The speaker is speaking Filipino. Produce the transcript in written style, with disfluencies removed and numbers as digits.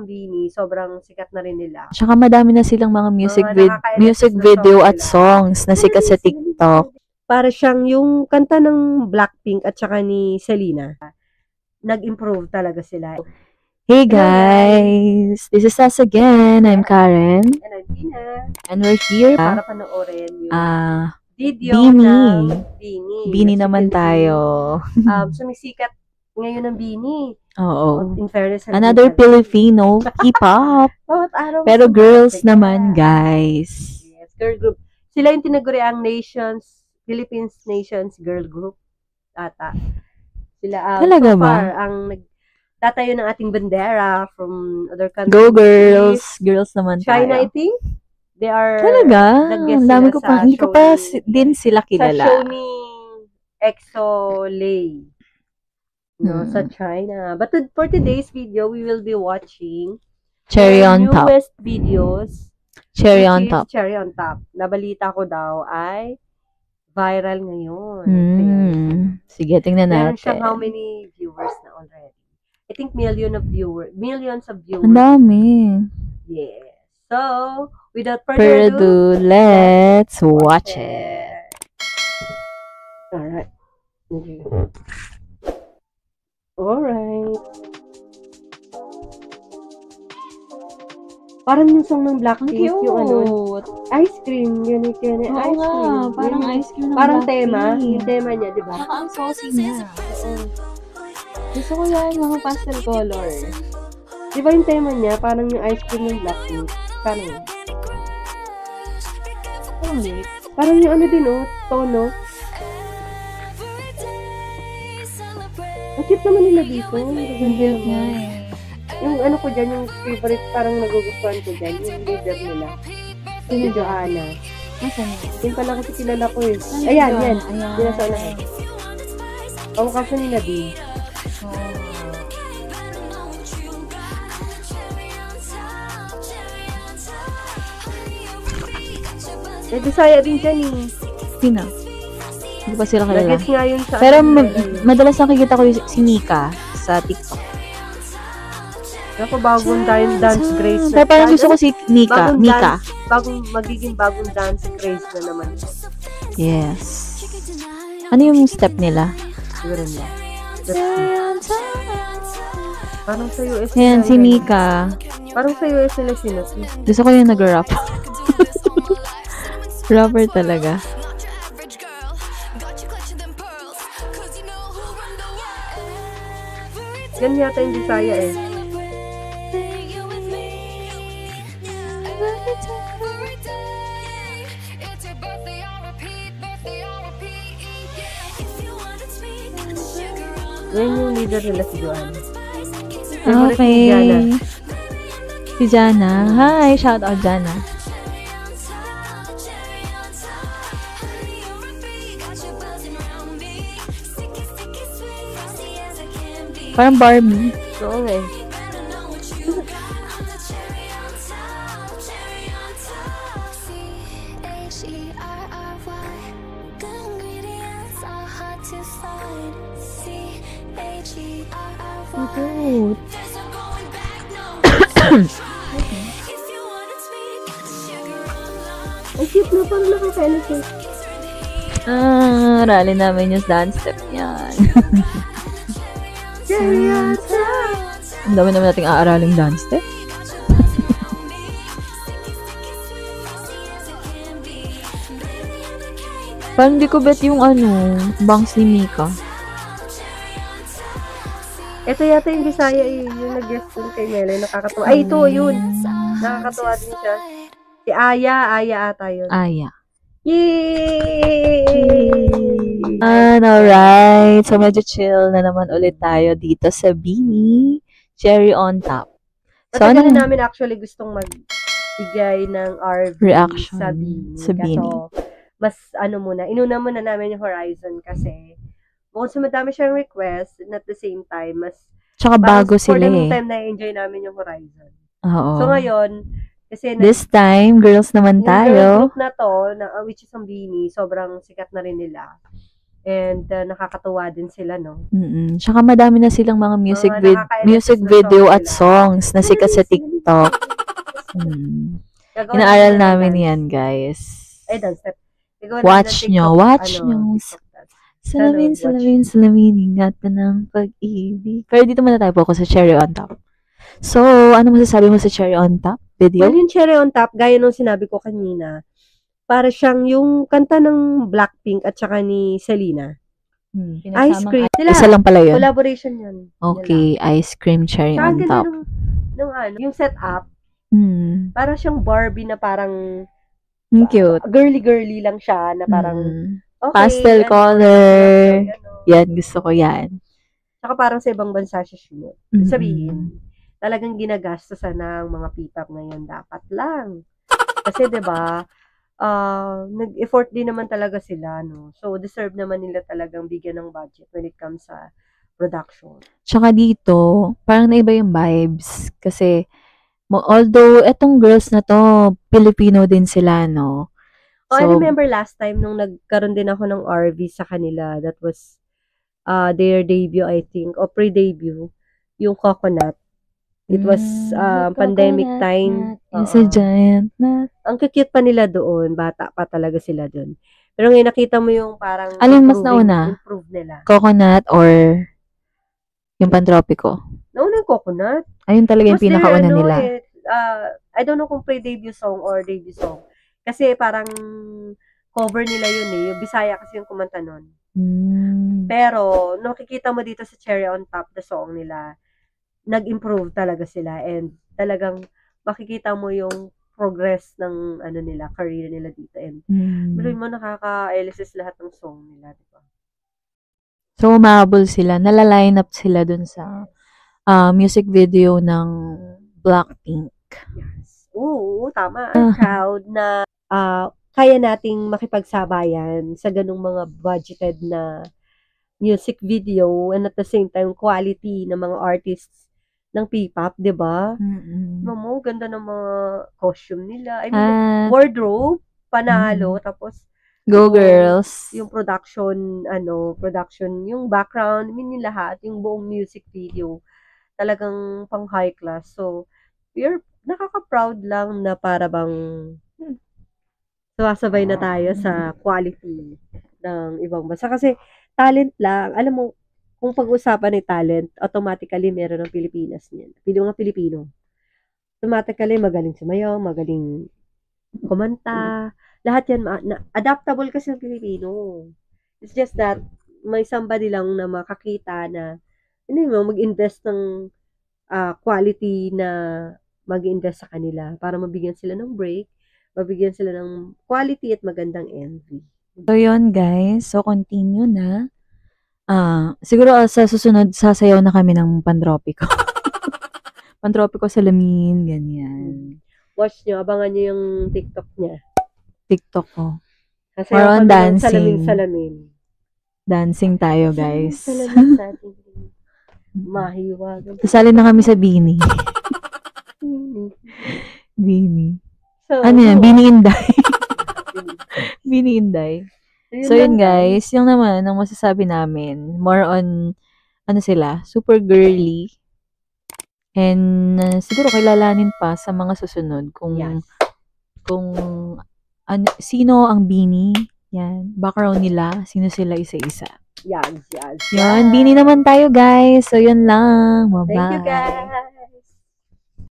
ang BINI, sobrang sikat na rin nila. Tsaka madami na silang mga music nakaka-electric na video song at nila. songs na sikat sa TikTok. Para siyang yung kanta ng Blackpink at saka ni Selena. Nag-improve talaga sila. Hey guys, this is us again. I'm Karen. And I'm Tina. And we're here Para panoorin yung video BINI. ng BINI. BINI naman tayo. Sumisikat ngayon ng BINI. Oo. In fairness, another Filipino K-pop. Pero girls naman, guys. Yes, girl group. Sila yung tinaguriang Philippines Nations Girl Group. Ata. Sila talaga so ba? far, ang nagtatayo ng ating bandera from other countries. Go girls! Girls naman tayo. China, I think. They are talaga? nag-guest Dami ko sila pa, sa hindi ko show pa ni- din sila kilala. Sa show ni EXO-Lay. No, sa China. But for today's video, we will be watching Cherry their on top. newest videos. Cherry which on is top. Cherry on top. Nabalita ko daw ay viral ngayon. Sige, tingnan Meron natin. siyang how many viewers na already? I think millions of viewers. Ang dami. Yes. So, without further ado, Let's watch it. Alright. Okay. Alright. Parang yung song ng Blackpink, yung ice cream, ganit, ice cream. Parang ice cream ng Parang Blackpink. tema, yung tema niya, di ba? Saka ang saucy niya. Gusto ko yan, mga pastel color. Di ba yung tema niya, parang yung ice cream ng Blackpink? Parang yun. Parang yung ano din, tono. Ang cute naman nila dito. Ang cute nga eh. Yung ano ko dyan, yung favorite, parang nagugustuhan ko dyan, yung leader nila. Sino Joanna. Nasaan yun? Yun pala kasi kilala ko eh. Ayan, yan. Ayan. Dinasa na eh. Pamukasa ni Nadine. Eh, Bisaya din dyan eh. Sino? Hindi pa sila kilala. Nag-guess nga yun sa... Pero madalas nakikita ko si Mika sa TikTok. Ako bagong dance grace na. Pero parang gusto ko si Mika. Magiging bagong dance grace na naman. Yes. Ano yung step nila? Siguro niya. Parang sa US Ayan, si Mika. Parang sa US nila sinot. Gusto ko yung nag-rap. Rapper talaga. Yan yata yung Bisaya eh. Yan yung leader nila si Joanna. Okay. Si Jana. Hi, shout out Jana. Parang Barbie. Oo nga eh. Cute. Ang cute na, parang nakakainis eh. Rally namin yung dance step niyan. Ang dami naman nating aaraling dance step. Parang di ko bet yung bangs ni Mika. Ito yata yung Bisaya eh. Yung nag-guest dun kay Mele. Nakakatuwa. Ay, ito yun. Nakakatuwa din siya. Si Aya. Aya ata yun. Aya. Yay! Alright. So, medyo chill na naman ulit tayo dito sa BINI. Cherry on top. So, matagal na namin actually gustong magbigay ng RV reaction sa BINI. sa BINI. Kaso, mas inuna muna namin yung Horizon kasi bukod sa madami siyang request and at the same time, mas tsaka bago sila for the eh. meantime na-enjoy namin yung Horizon. Oo. So ngayon, kasi this time, girls naman yung tayo. girl group na to, which is ang BINI, sobrang sikat na rin nila. And nakakatuwa din sila, no? Tsaka madami na silang mga music video at songs na sikat sa TikTok. Inaaral namin yan, guys. Ay, dance step. Watch nyo. Salamin, ingatan ng pag-ibig. Pero dito muna tayo po sa Cherry on Top. So, ano masasabi mo sa Cherry on Top video? Well, yung Cherry on Top, gaya nung sinabi ko kanina, para siyang yung kanta ng Blackpink at saka ni Selena. Ice Cream. Isa lang pala yun. Collaboration yun. Okay, Ice Cream Cherry on Top. Yung setup, parang siyang Barbie na parang cute. Girly-girly lang siya na parang okay, pastel color. Yan, gusto ko yan. Saka parang sa ibang bansa siya shoot. Sabihin, talagang ginagastosan ng mga P-pop ngayon. Dapat lang. Kasi 'di ba, nag-effort din naman talaga sila, no? So, deserve naman nila talagang bigyan ng budget when it comes sa production. Tsaka dito, parang naiba yung vibes. Kasi, although, etong girls na to, Filipino din sila, no? So, I remember last time nung nagkaroon din ako ng RV sa kanila, that was their debut, I think, o pre-debut, yung Coconut. It was pandemic time. It's a giant nut. Ang cute pa nila doon. Bata pa talaga sila doon. Pero ngayon nakita mo yung parang alin mas nauna? Improve nila. Coconut or yung Pantropiko? Nauna yung Coconut. Ayun talaga yung pinakauna nila. I don't know kung pre-debut song or debut song. Kasi parang cover nila yun eh. Yung Bisaya kasi yung kumanta nun. Pero nakikita mo dito sa Cherry on Top, the song nila, nag-improve talaga sila and talagang makikita mo yung progress ng nila, career nila dito. And biruin mo, nakaka-LSS lahat ng song nila, di ba? So, umabol sila. Nalaline up sila dun sa music video ng Blackpink. Yes. Oo, tama. Proud na kaya nating makipagsabayan sa ganung mga budgeted na music video and at the same time quality ng mga artists ng P-pop, 'di ba? Mamo, ganda ng mga costume nila. I mean, wardrobe panalo tapos Go Girls. Yung production, yung background, I mean, yung lahat, yung buong music video talagang pang high class. So, nakaka-proud lang na para bang sumasabay na tayo sa quality ng ibang bansa. Kasi talent lang, alam mo, kung pag-usapan ng talent, automatically meron ng Pilipinas niyan. Mga Pilipino. Automatically magaling sumayaw, magaling kumanta. Lahat yan, adaptable kasi ng Pilipino. It's just that, may somebody lang na makakita na, mag-invest ng quality na mag-invest sa kanila para mabigyan sila ng break, mabigyan sila ng quality at magandang MV. So, yun guys. So, continue na. Siguro sa susunod, sasayaw na kami ng Pantropiko. Pantropiko Salamin, ganyan. Watch nyo, abangan nyo yung TikTok niya. TikTok ko. More on dancing. Salamin. Dancing tayo, guys. Salamin sa ating mahiwagan. Sasali na kami sa Bini. Bini. So, ano yan? Bini Inday. Bini Inday. So, yun guys, yung naman, ang masasabi namin, more on, sila, super girly. And, siguro kilalanin pa sa mga susunod kung, sino ang Bini, yan, background nila, sino sila isa-isa. Yan. Yan, Bini naman tayo guys. So, yun lang. Bye-bye. Thank you guys.